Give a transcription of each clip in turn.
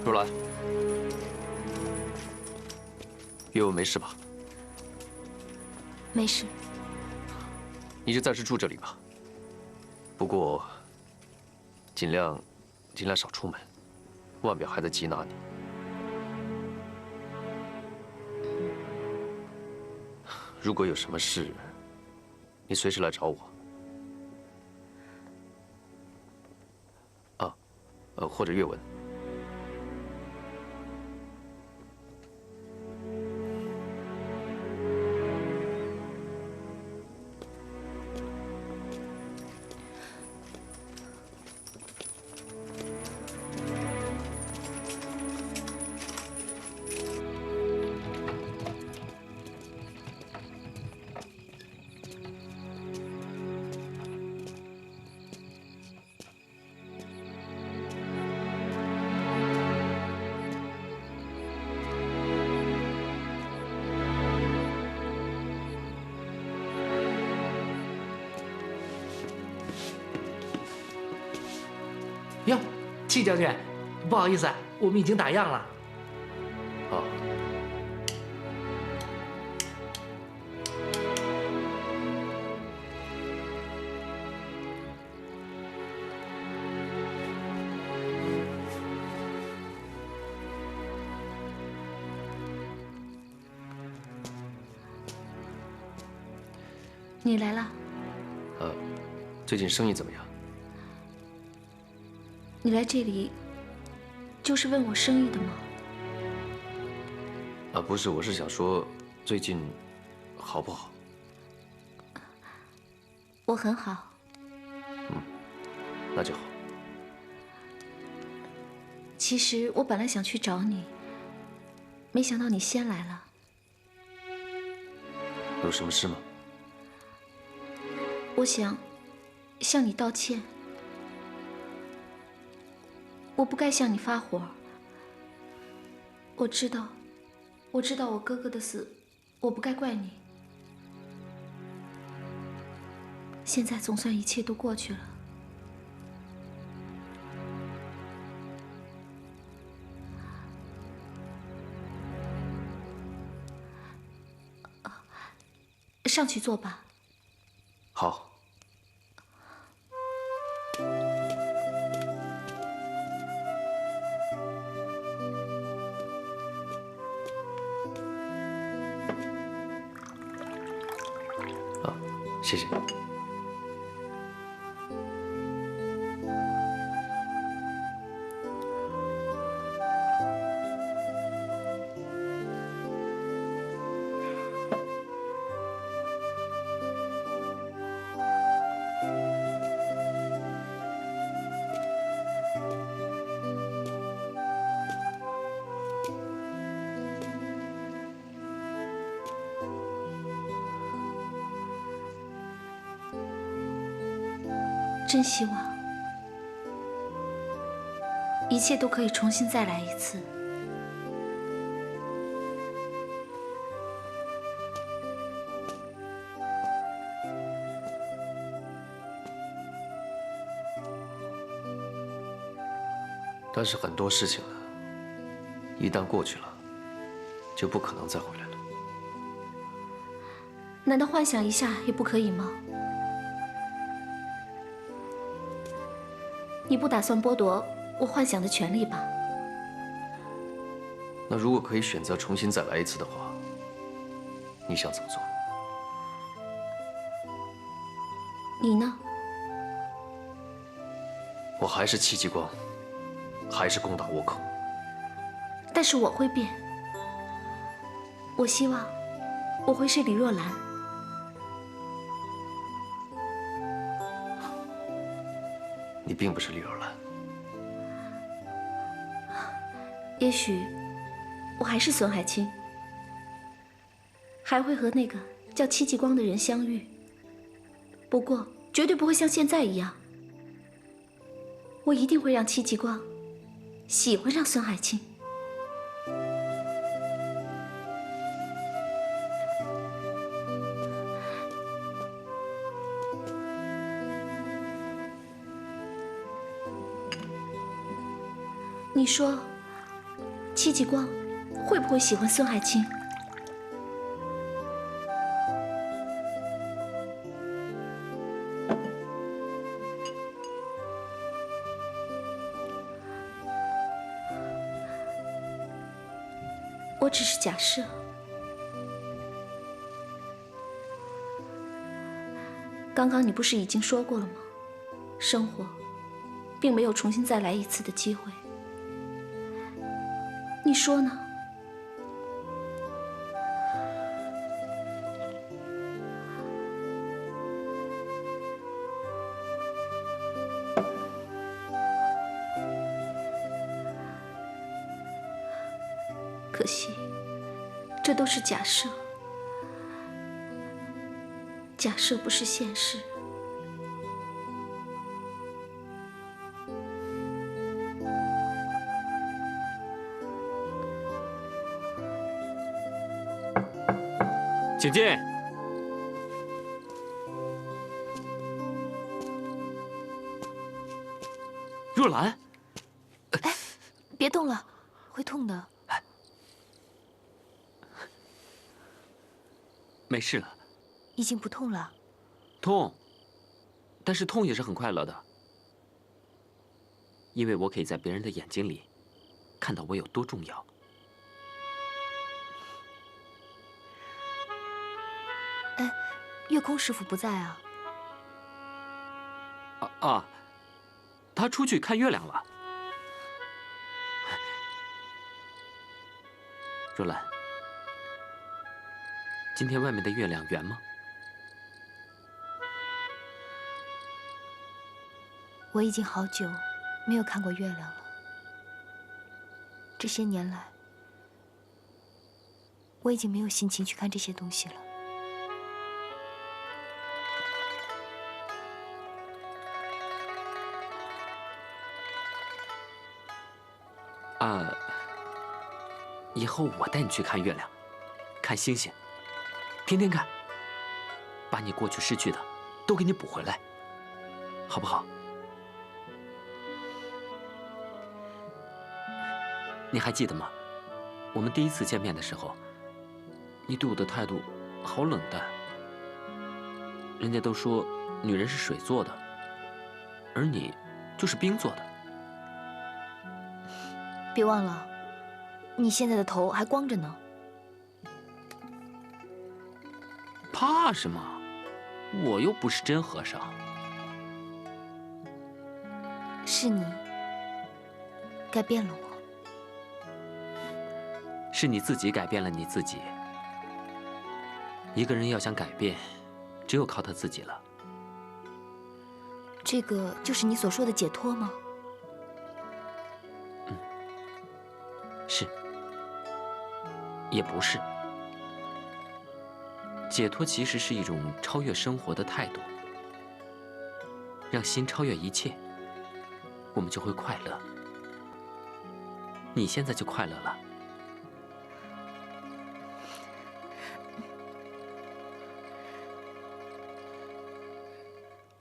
若兰，岳文没事吧？没事。你就暂时住这里吧。不过，尽量少出门，外表还在缉拿你。如果有什么事，你随时来找我。啊，或者岳文。 哟，戚将军，不好意思，我们已经打烊了。啊，你来了。最近生意怎么样？ 你来这里就是问我生意的吗？啊，不是，我是想说，最近好不好？我很好。那就好。其实我本来想去找你，没想到你先来了。有什么事吗？我想向你道歉。我不该向你发火。我知道我哥哥的死，我不该怪你。现在总算一切都过去了。上去坐吧。好。啊，谢谢。真希望一切都可以重新再来一次。但是很多事情呢，一旦过去了，就不可能再回来了。难道幻想一下也不可以吗？你不打算剥夺我幻想的权利吧？那如果可以选择重新再来一次的话，你想怎么做？你呢？我还是戚继光，还是攻打倭寇。但是我会变。我希望我会是李若兰。你并不是李若兰。也许我还是孙海清，还会和那个叫戚继光的人相遇。不过绝对不会像现在一样。我一定会让戚继光喜欢上孙海清。你说戚继光会不会喜欢孙海清？我只是假设。刚刚你不是已经说过了吗？生活并没有重新再来一次的机会。你说呢？可惜，这都是假设，假设不是现实。请进。若兰，别动了，会痛的。没事了。已经不痛了。痛，但是痛也是很快乐的，因为我可以在别人的眼睛里看到我有多重要。哎，月空师傅不在啊。他出去看月亮了。若兰，今天外面的月亮圆吗？我已经好久没有看过月亮了。这些年来，我已经没有心情去看这些东西了。以后我带你去看月亮，看星星，天天看，把你过去失去的都给你补回来，好不好？你还记得吗？我们第一次见面的时候，你对我的态度好冷淡。人家都说女人是水做的，而你就是冰做的。别忘了，你现在的头还光着呢。怕什么？我又不是真和尚。是你改变了我。是你自己改变了你自己。一个人要想改变，只有靠他自己了。这个就是你所说的解脱吗？是，也不是。解脱其实是一种超越生活的态度，让心超越一切，我们就会快乐。你现在就快乐了。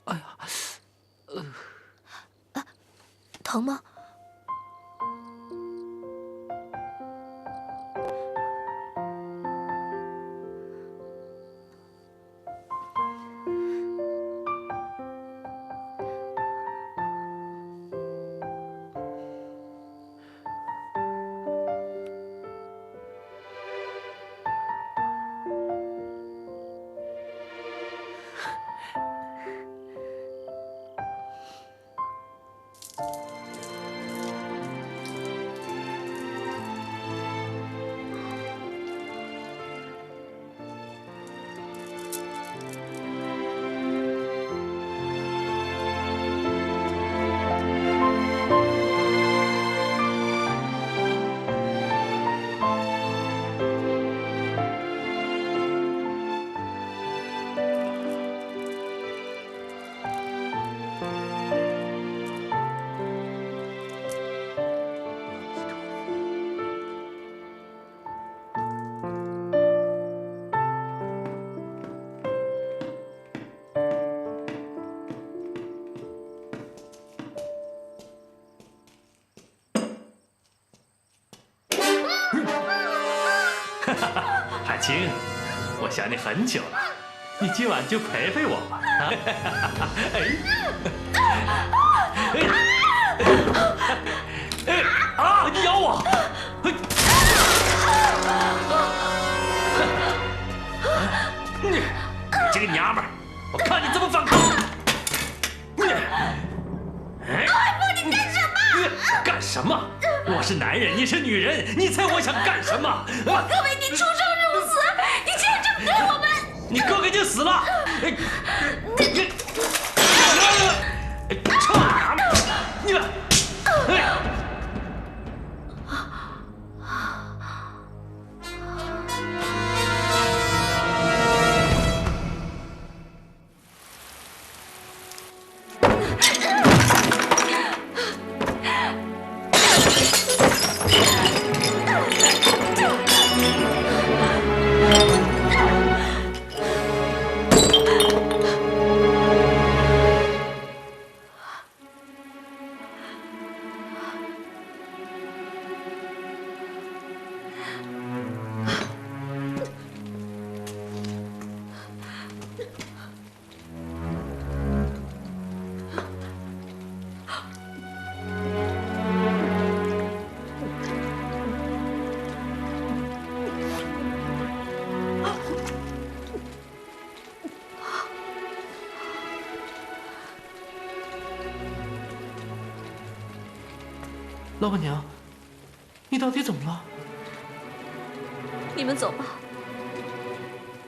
哎呀，疼吗？青，我想你很久了，你今晚就陪陪我吧。啊！你咬我！你这个娘们儿，我看你怎么反抗！你干什么？干什么？我是男人，你是女人，你猜我想干什么？我哥为你出生入死，你竟然这么对我们！你哥哥已经死了！臭娘们！你们！老板娘，你到底怎么了？你们走吧。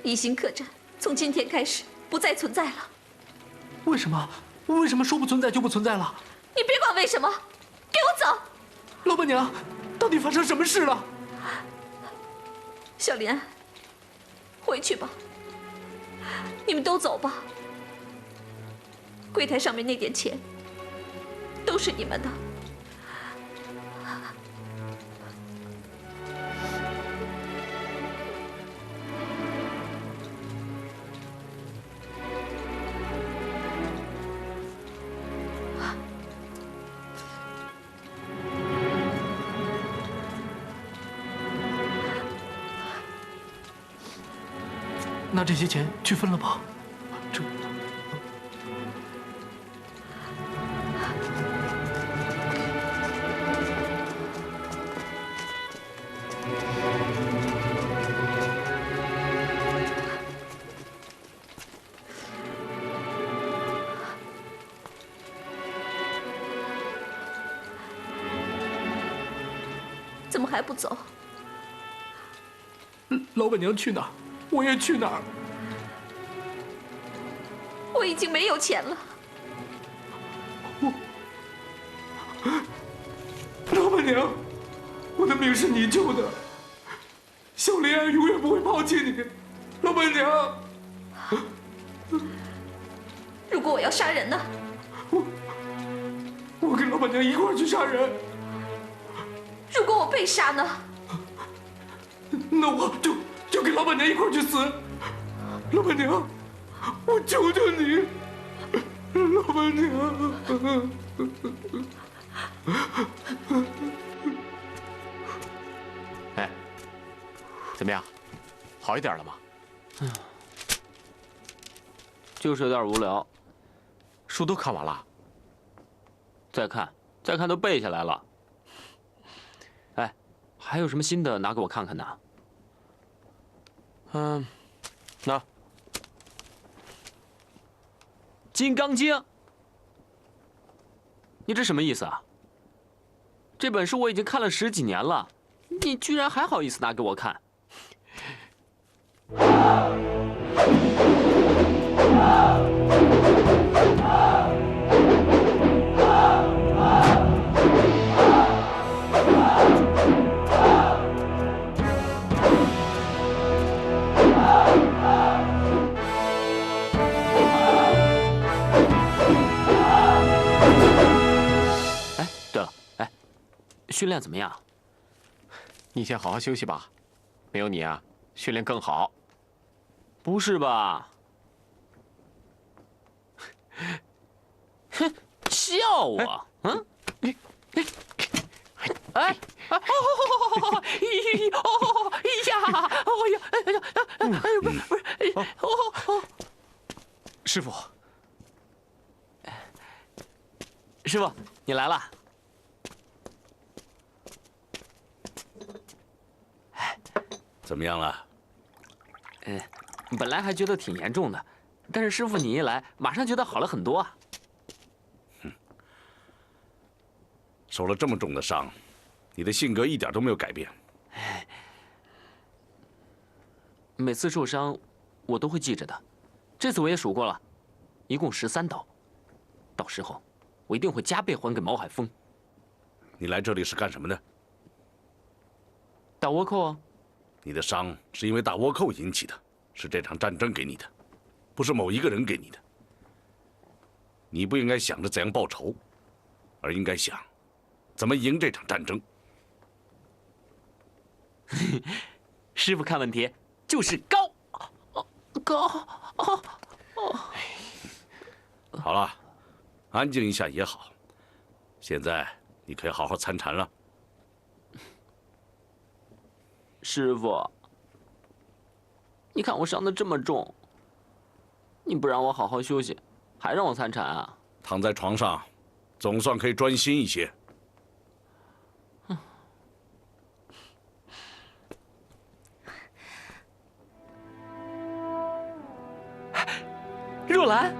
一心客栈从今天开始不再存在了。为什么？为什么说不存在就不存在了？你别管为什么，给我走！老板娘，到底发生什么事了？小莲，回去吧。你们都走吧。柜台上面那点钱都是你们的。拿这些钱去分了吧。这。怎么还不走？老板娘去哪儿，我也去哪儿。我已经没有钱了。老板娘，我的命是你救的，小莲儿永远不会抛弃你。老板娘，如果我要杀人呢？我跟老板娘一块儿去杀人。如果我被杀呢？那我就跟老板娘一块儿去死。老板娘，我求求你，老板娘。哎，怎么样？好一点了吗？就是有点无聊。书都看完了？再看都背下来了。哎，还有什么新的拿给我看看呢？那《金刚经》，你这什么意思啊？这本书我已经看了10几年了，你居然还好意思拿给我看？哎，对了，哎，训练怎么样？你先好好休息吧，没有你啊，训练更好。不是吧？哼，笑我？嗯？哎，哦，呀，哦呀，哎呀，哎呦，不是，哦，师傅，师傅，你来了。怎么样了？本来还觉得挺严重的，但是师傅你一来，马上觉得好了很多啊。受了这么重的伤，你的性格一点都没有改变。每次受伤，我都会记着的。这次我也数过了，一共13刀。到时候，我一定会加倍还给毛海峰。你来这里是干什么的？打倭寇啊！你的伤是因为大倭寇引起的，是这场战争给你的，不是某一个人给你的。你不应该想着怎样报仇，而应该想怎么赢这场战争。师傅看问题就是高，高。好了，安静一下也好。现在你可以好好参禅了。师傅，你看我伤得这么重，你不让我好好休息，还让我参禅啊？躺在床上，总算可以专心一些。若兰，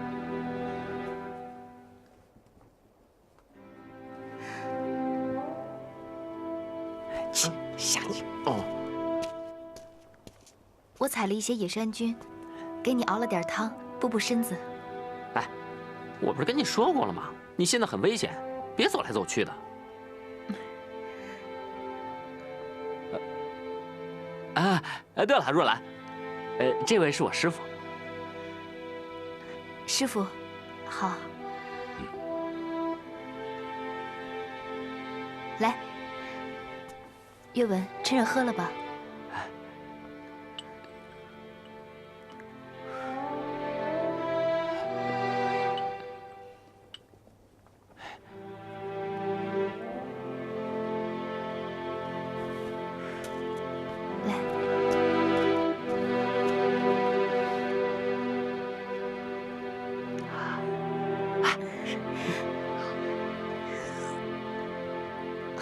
下去。哦，我采了一些野山菌，给你熬了点汤，补补身子。哎，我不是跟你说过了吗？你现在很危险，别走来走去的。对了，若兰，这位是我师傅。师傅，好。来，岳文，趁热喝了吧。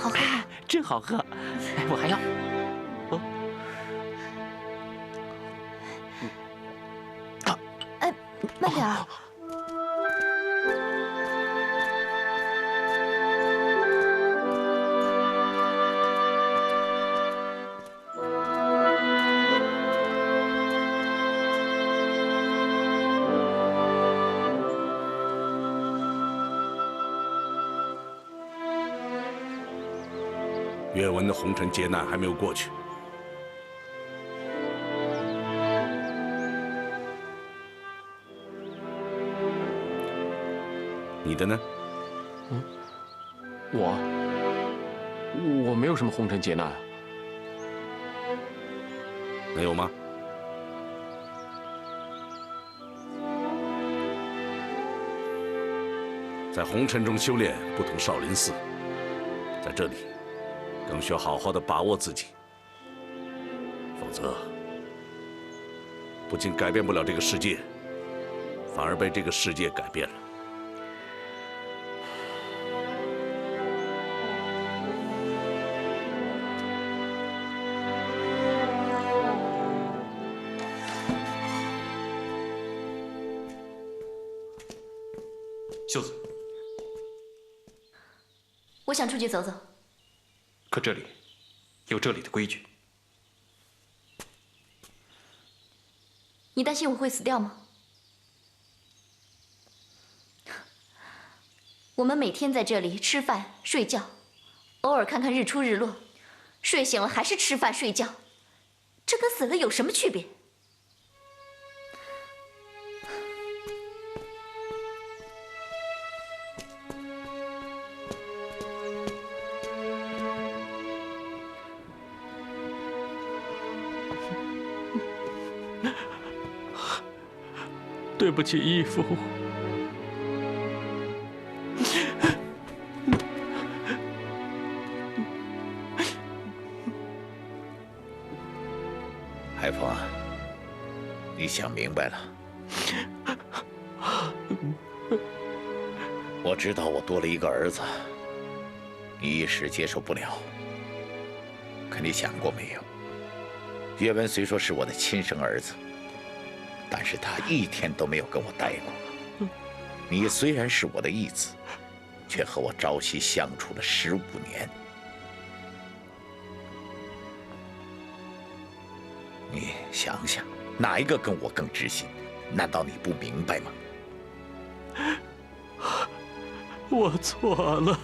好喝吗？真好喝，我还要。哎，慢点儿。岳文的红尘劫难还没有过去，你的呢？我没有什么红尘劫难。没有吗？在红尘中修炼不同少林寺，在这里更需要好好的把握自己，否则不仅改变不了这个世界，反而被这个世界改变了。秀子，我想出去走走。可这里有这里的规矩。你担心我会死掉吗？我们每天在这里吃饭睡觉，偶尔看看日出日落，睡醒了还是吃饭睡觉，这跟死了有什么区别？对不起，义父。你想明白了。我知道我多了一个儿子，你一时接受不了。可你想过没有？岳文虽说是我的亲生儿子，但是他一天都没有跟我待过。你虽然是我的义子，却和我朝夕相处了15年。你想想，哪一个跟我更知心？难道你不明白吗？我错了。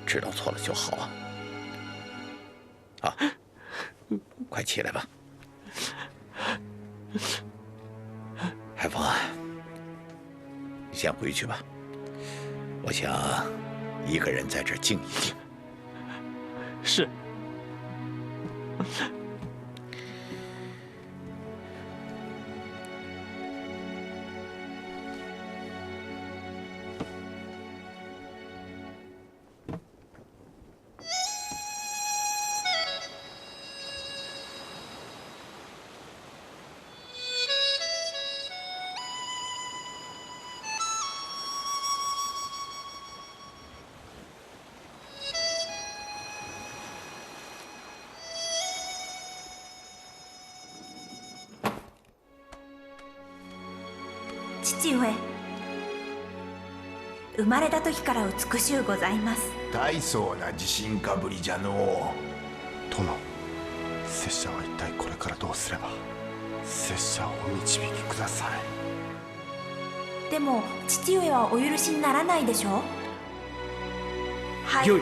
知道错了就好啊。啊，快起来吧。海峰啊，你先回去吧。我想一个人在这儿静一静。是。父上、生まれた時から美しゅうございます。大層な自信かぶりじゃのう。殿、拙者は一体これからどうすれば。拙者をお導きください。でも父上はお許しにならないでしょう。はい。よい。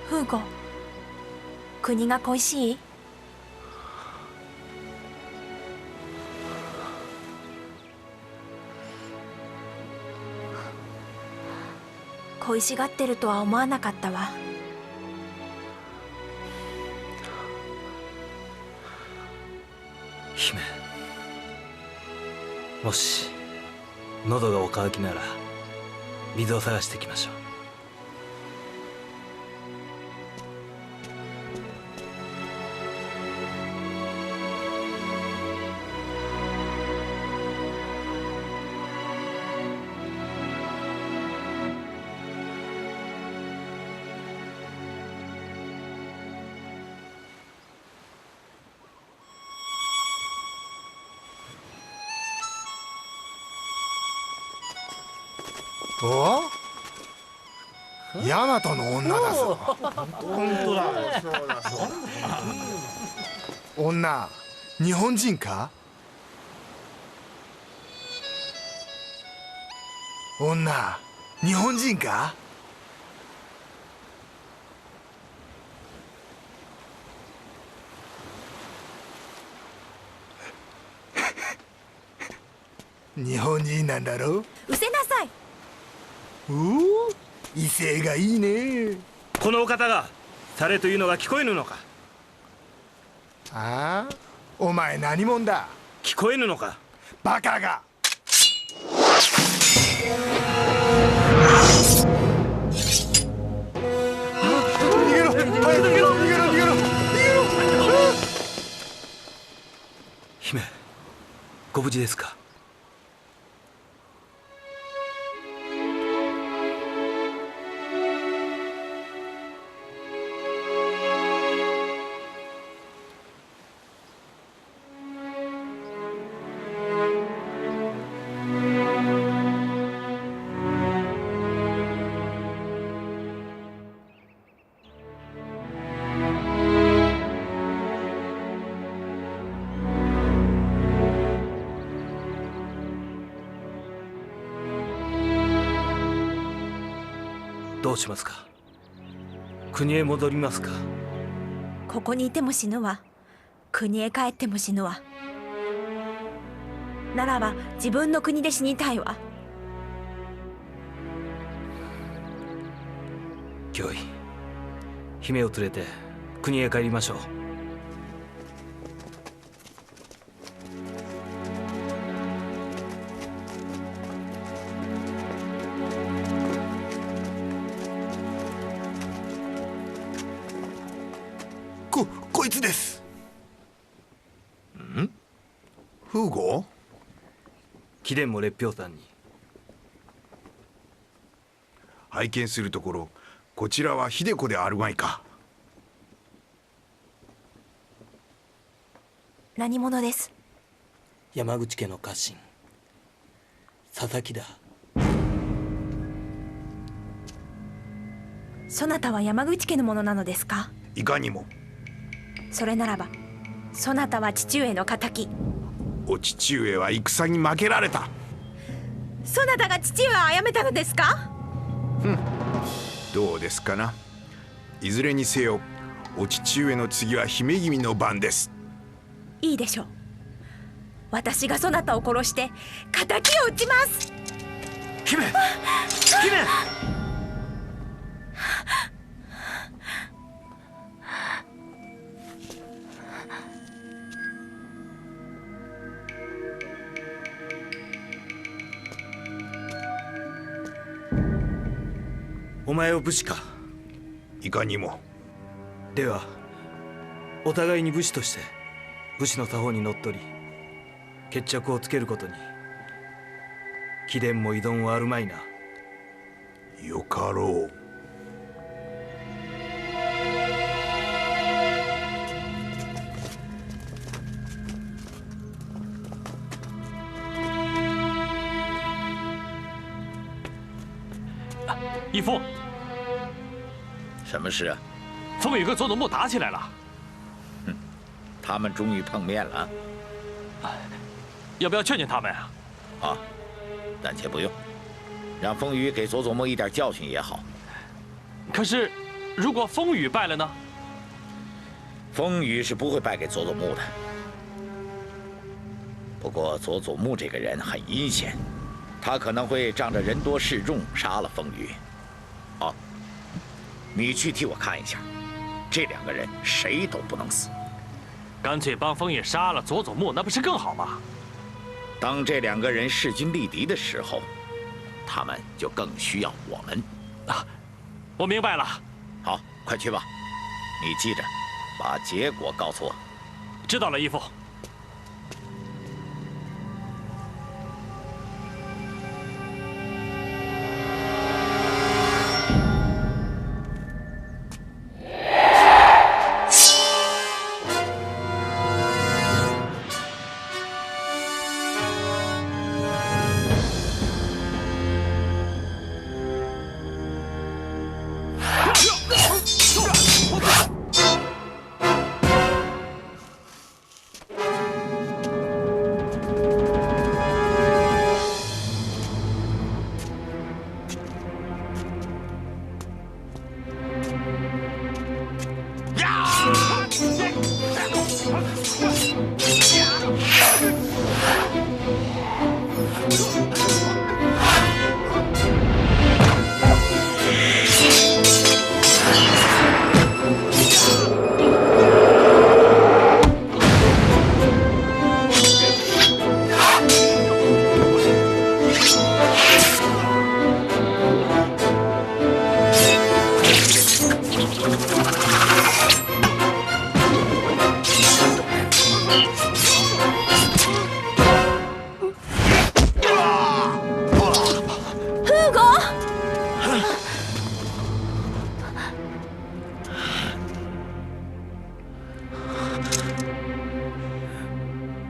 フーゴ、国が恋しい？恋しがってるとは思わなかったわ。姫、もし喉がお渇きなら水を探してきましょう。お？ヤマトの女だぞ。本当だ。女、日本人か？女、日本人か？日本人なんだろ？うせなさい。おお、威勢がいいね。このお方が誰というのが聞こえぬのか？ああ、お前何者だ？聞こえぬのか？バカが！逃げろ！早く逃げろ！逃げろ！逃げろ！逃げろ！姫、ご無事ですか？どうしますか？国へ戻りますか？ここにいても死ぬわ。国へ帰っても死ぬわ。ならば自分の国で死にたいわ。脅威。姫を連れて国へ帰りましょう。こいつです。ん？フーゴ？貴殿も列表団に。拝見するところ、こちらは秀子であるまいか。何者です？山口家の家臣佐々木だ。そなたは山口家の者なのですか？いかにも。それならばそなたは父上の敵。お父上は戦に負けられた。そなたが父上を殺めたのですか？どうですかな。いずれにせよお父上の次は姫君の番です。いいでしょう。私がそなたを殺して敵を討ちます。姫！姫！お前は武士か？いかにも。ではお互いに武士として武士の作法にのっとり決着をつけることに貴殿も異論はあるまいな。よかろう。义父，什么事啊？风雨和佐佐木打起来了。他们终于碰面了。要不要劝劝他们啊？啊，暂且不用，让风雨给佐佐木一点教训也好。可是，如果风雨败了呢？风雨是不会败给佐佐木的。不过佐佐木这个人很阴险，他可能会仗着人多势众杀了风雨。好，你去替我看一下，这两个人谁都不能死。干脆帮风雨杀了佐佐木，那不是更好吗？当这两个人势均力敌的时候，他们就更需要我们。啊，我明白了。好，快去吧。你记着，把结果告诉我。知道了，义父。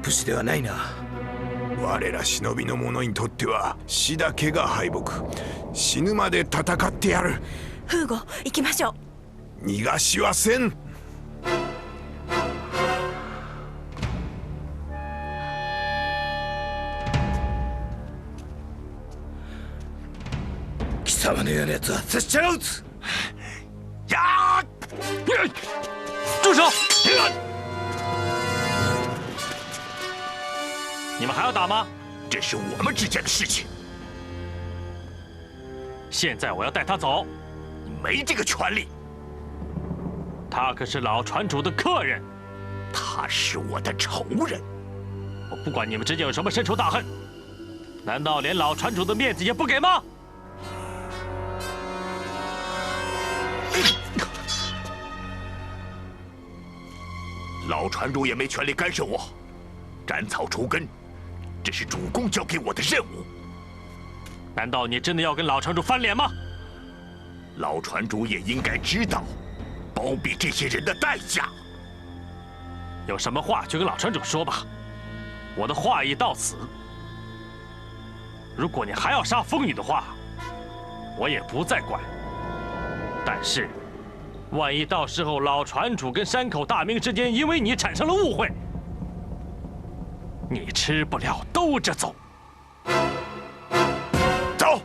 武士ではないな。我ら忍びの者にとっては死だけが敗北。死ぬまで戦ってやる。フーゴ、行きましょう。逃がしはせん。貴様のようなやつは拙者が撃つ。呀！住手！你们还要打吗？这是我们之间的事情。现在我要带他走，你没这个权利。他可是老船主的客人，他是我的仇人。我不管你们之间有什么深仇大恨，难道连老船主的面子也不给吗？老船主也没权利干涉我，斩草除根，这是主公交给我的任务。难道你真的要跟老船主翻脸吗？老船主也应该知道包庇这些人的代价。有什么话就跟老船主说吧，我的话已到此。如果你还要杀风雨的话，我也不再管。但是，万一到时候老船主跟山口大名之间因为你产生了误会，你吃不了兜着走。走。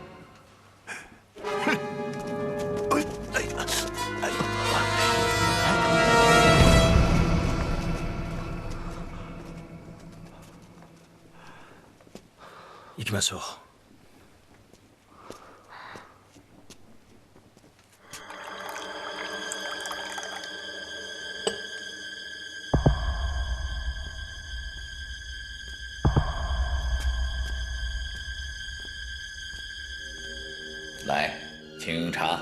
行きましょう。来，请用茶。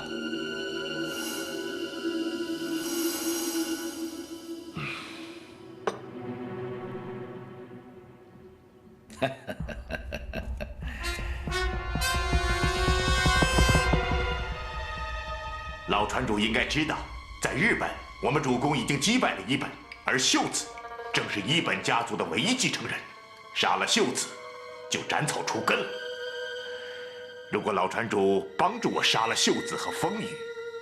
老船主应该知道，在日本，我们主公已经击败了伊本，而秀子正是伊本家族的唯一继承人。杀了秀子，就斩草除根了。如果老船主帮助我杀了秀子和风雨，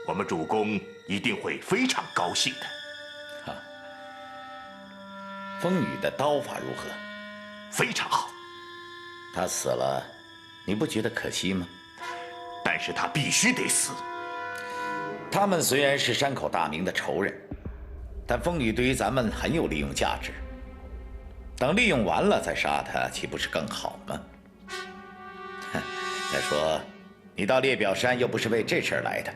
我们主公一定会非常高兴的。风雨的刀法如何？非常好。他死了，你不觉得可惜吗？但是他必须得死。他们虽然是山口大名的仇人，但风雨对于咱们很有利用价值。等利用完了再杀他，岂不是更好吗？再说，你到列表山又不是为这事儿来的，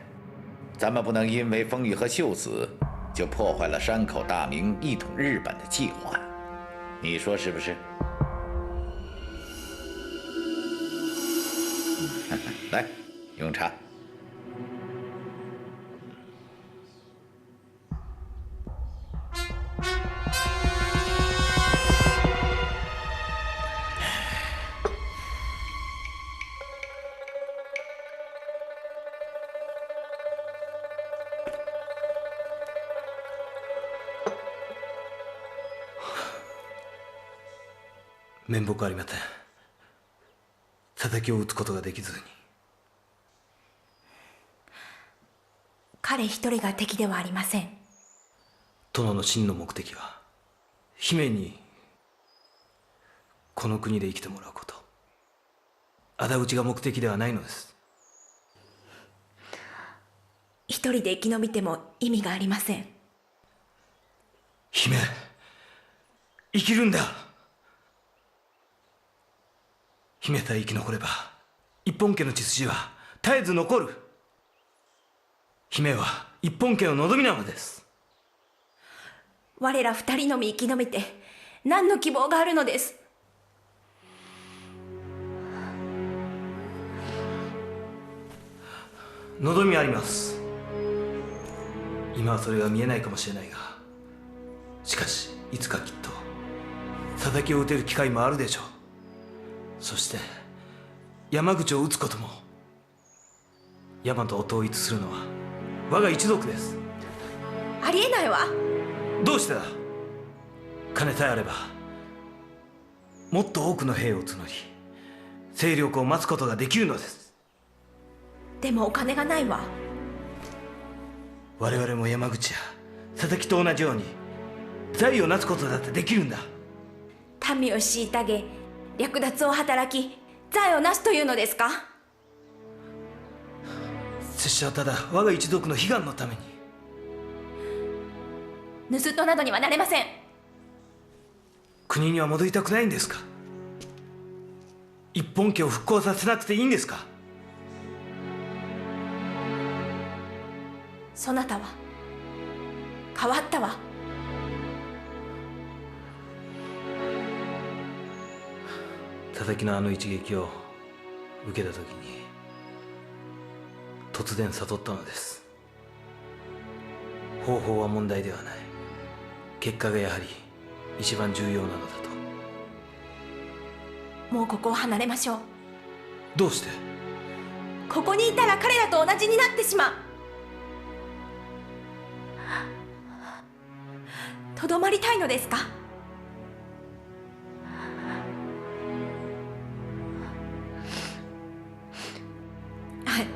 咱们不能因为风雨和秀子就破坏了山口大名一统日本的计划，你说是不是？来，用茶。面目ありません。敵を討つことができずに。彼一人が敵ではありません。殿の真の目的は姫にこの国で生きてもらうこと。仇討ちが目的ではないのです。一人で生き延びても意味がありません。姫、生きるんだ。姫さえ生き残れば一本家の血筋は絶えず残る。姫は一本家の望みなのです。我ら二人のみ生き延びて何の希望があるのです。望みあります。今はそれが見えないかもしれないが、しかしいつかきっと佐々木を討てる機会もあるでしょう。そして山口を討つことも。大和を統一するのは我が一族です。ありえないわ。どうしてだ。金さえあればもっと多くの兵を募り勢力を待つことができるのです。でもお金がないわ。我々も山口や佐々木と同じように財をなすことだってできるんだ。民を虐げ略奪を働き財を成すというのですか。拙者はただ我が一族の悲願のために。盗人などにはなれません。国には戻りたくないんですか。一本家を復興させなくていいんですか。そなたは変わったわ。佐々木のあの一撃を受けた時に突然悟ったのです。方法は問題ではない、結果がやはり一番重要なのだと。もうここを離れましょう。どうして？ここにいたら彼らと同じになってしまう。とどまりたいのですか？はい、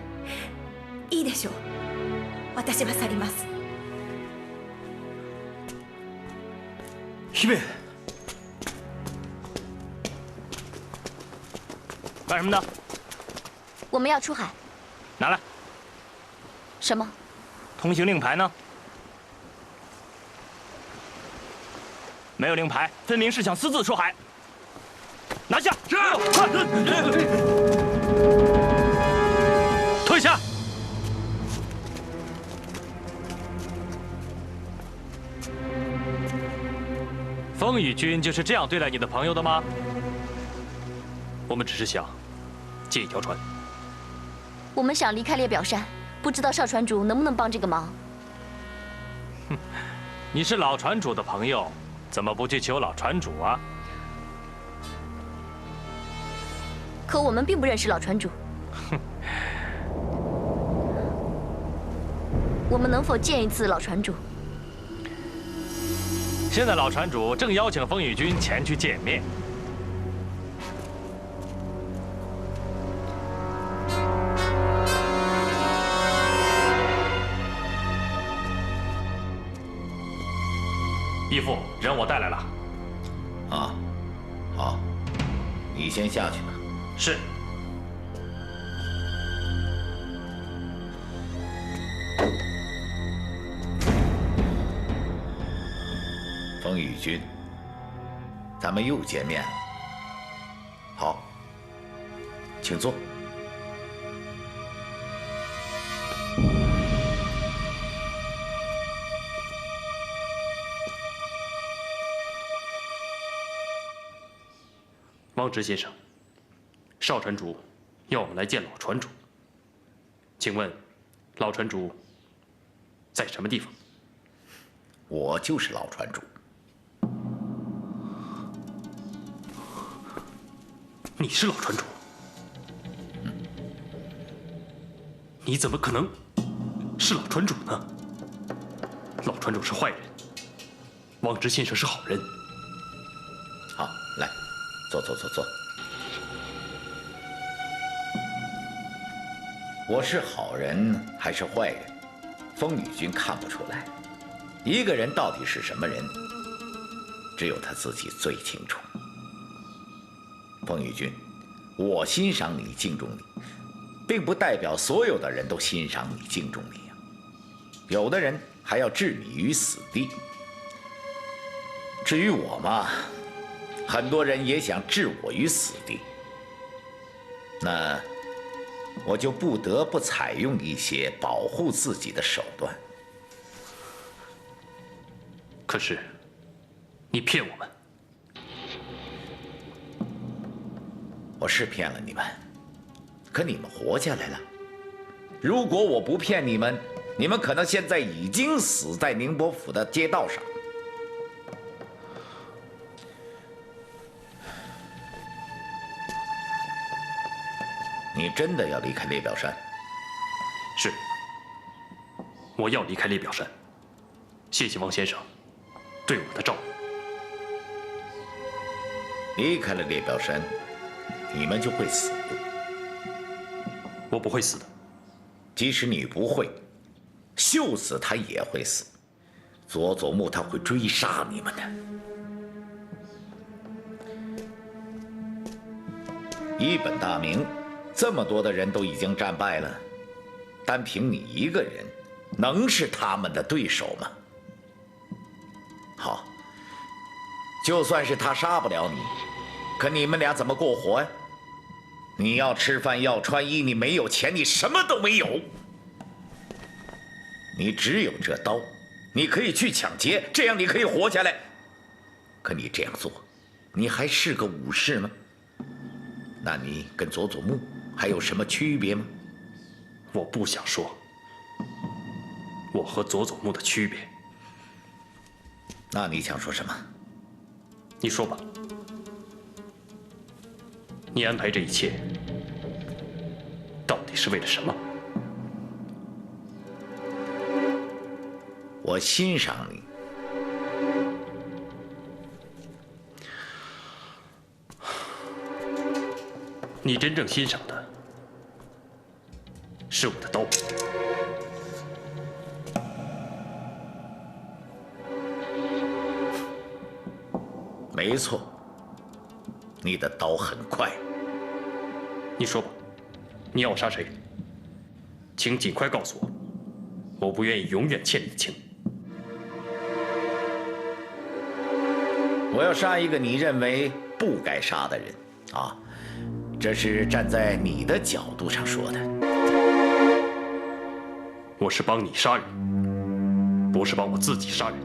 いいでしょう。私は去ります。姫，干什么呢？我们要出海。拿来。什么？通行令牌呢？没有令牌，分明是想私自出海。拿下！是。快！退下！风雨君就是这样对待你的朋友的吗？我们只是想借一条船。我们想离开列表山，不知道少船主能不能帮这个忙？哼，你是老船主的朋友，怎么不去求老船主啊？可我们并不认识老船主。哼，我们能否见一次老船主？现在老船主正邀请风雨君前去见面。义父，人我带来了。啊，好，你先下去吧。是。风雨君，咱们又见面了。好，请坐。汪直先生，少船主要我们来见老船主，请问老船主在什么地方？我就是老船主。你是老船主？你怎么可能是老船主呢？老船主是坏人，汪直先生是好人。好，来，坐。我是好人还是坏人，风雨君看不出来。一个人到底是什么人，只有他自己最清楚。风雨君，我欣赏你、敬重你，并不代表所有的人都欣赏你、敬重你呀。有的人还要置你于死地。至于我嘛，很多人也想置我于死地，那我就不得不采用一些保护自己的手段。可是，你骗我们。我是骗了你们，可你们活下来了。如果我不骗你们，你们可能现在已经死在宁伯府的街道上。你真的要离开列表山？是，我要离开列表山。谢谢汪先生对我的照顾。离开了列表山，你们就会死。我不会死的。即使你不会，秀子他也会死。佐佐木他会追杀你们的。一本大名，这么多的人都已经战败了，单凭你一个人，能是他们的对手吗？好，就算是他杀不了你，可你们俩怎么过活呀？你要吃饭，要穿衣，你没有钱，你什么都没有。你只有这刀，你可以去抢劫，这样你可以活下来。可你这样做，你还是个武士吗？那你跟佐佐木还有什么区别吗？我不想说我和佐佐木的区别。那你想说什么？你说吧。你安排这一切，到底是为了什么？我欣赏你。你真正欣赏的是我的刀。没错，你的刀很快。你说吧，你要我杀谁？请尽快告诉我，我不愿意永远欠你的情。我要杀一个你认为不该杀的人，啊，这是站在你的角度上说的。我是帮你杀人，不是帮我自己杀人。